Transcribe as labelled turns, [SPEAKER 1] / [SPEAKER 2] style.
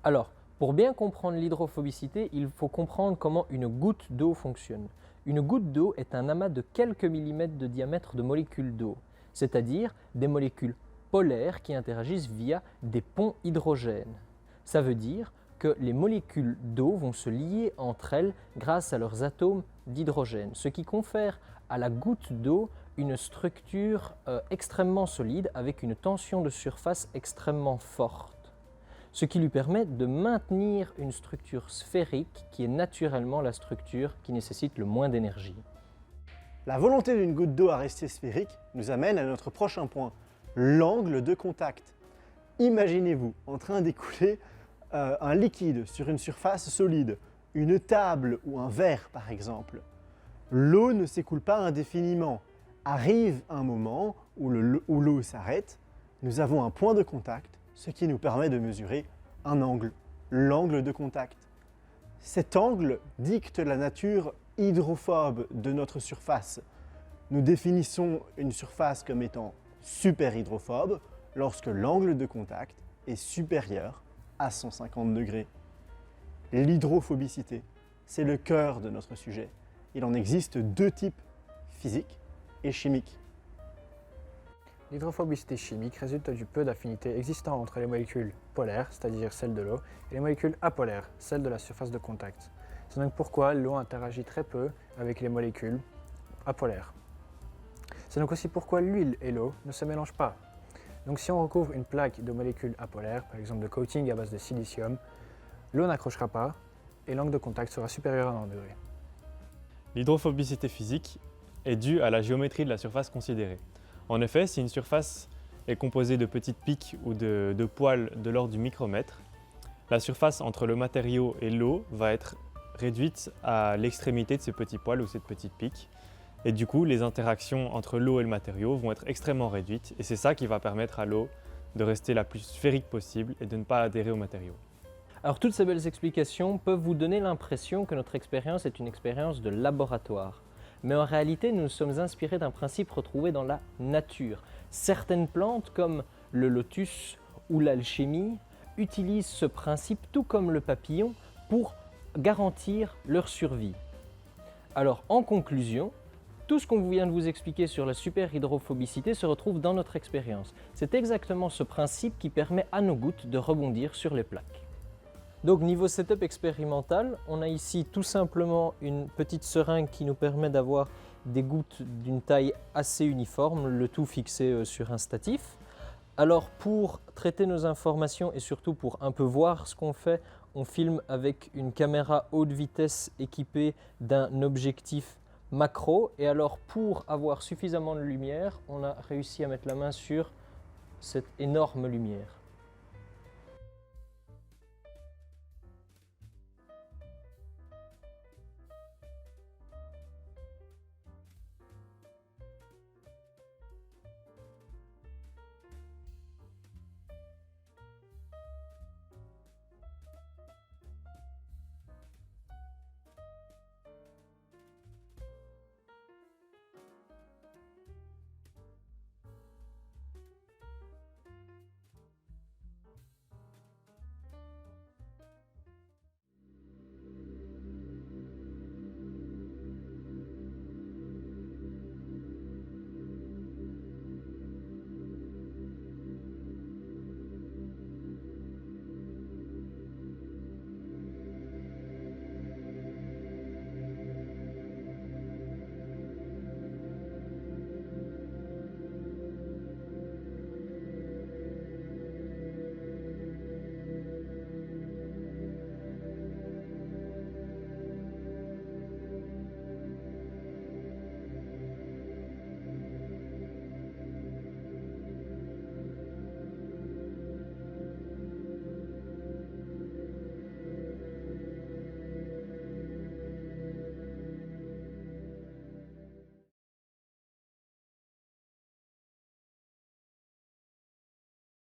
[SPEAKER 1] Alors, pour bien comprendre l'hydrophobicité, il faut comprendre comment une goutte d'eau fonctionne. Une goutte d'eau est un amas de quelques millimètres de diamètre de molécules d'eau, c'est-à-dire des molécules polaires qui interagissent via des ponts hydrogènes. Ça veut dire que les molécules d'eau vont se lier entre elles grâce à leurs atomes d'hydrogène, ce qui confère à la goutte d'eau une structure extrêmement solide avec une tension de surface extrêmement forte, ce qui lui permet de maintenir une structure sphérique qui est naturellement la structure qui nécessite le moins d'énergie.
[SPEAKER 2] La volonté d'une goutte d'eau à rester sphérique nous amène à notre prochain point, l'angle de contact. Imaginez-vous en train d'écouler un liquide sur une surface solide, une table ou un verre par exemple. L'eau ne s'écoule pas indéfiniment. Arrive un moment où l'eau s'arrête, nous avons un point de contact, ce qui nous permet de mesurer un angle, l'angle de contact. Cet angle dicte la nature hydrophobe de notre surface. Nous définissons une surface comme étant super hydrophobe lorsque l'angle de contact est supérieur à 150 degrés. L'hydrophobicité, c'est le cœur de notre sujet. Il en existe deux types, physiques et chimiques.
[SPEAKER 3] L'hydrophobicité chimique résulte du peu d'affinité existant entre les molécules polaires, c'est-à-dire celles de l'eau, et les molécules apolaires, celles de la surface de contact. C'est donc pourquoi l'eau interagit très peu avec les molécules apolaires. C'est donc aussi pourquoi l'huile et l'eau ne se mélangent pas. Donc si on recouvre une plaque de molécules apolaires, par exemple de coating à base de silicium, l'eau n'accrochera pas et l'angle de contact sera supérieur à 1 degré.
[SPEAKER 4] L'hydrophobicité physique est due à la géométrie de la surface considérée. En effet, si une surface est composée de petites piques ou de poils de l'ordre du micromètre, la surface entre le matériau et l'eau va être réduite à l'extrémité de ces petits poils ou cette petite pique. Et du coup, les interactions entre l'eau et le matériau vont être extrêmement réduites et c'est ça qui va permettre à l'eau de rester la plus sphérique possible et de ne pas adhérer au matériau.
[SPEAKER 1] Alors toutes ces belles explications peuvent vous donner l'impression que notre expérience est une expérience de laboratoire. Mais en réalité, nous nous sommes inspirés d'un principe retrouvé dans la nature. Certaines plantes, comme le lotus ou l'alchimie, utilisent ce principe, tout comme le papillon, pour garantir leur survie. Alors, en conclusion, tout ce qu'on vient de vous expliquer sur la superhydrophobicité se retrouve dans notre expérience. C'est exactement ce principe qui permet à nos gouttes de rebondir sur les plaques. Donc niveau setup expérimental, on a ici tout simplement une petite seringue qui nous permet d'avoir des gouttes d'une taille assez uniforme, le tout fixé sur un statif. Alors pour traiter nos informations et surtout pour un peu voir ce qu'on fait, on filme avec une caméra haute vitesse équipée d'un objectif macro. Et alors pour avoir suffisamment de lumière, on a réussi à mettre la main sur cette énorme lumière.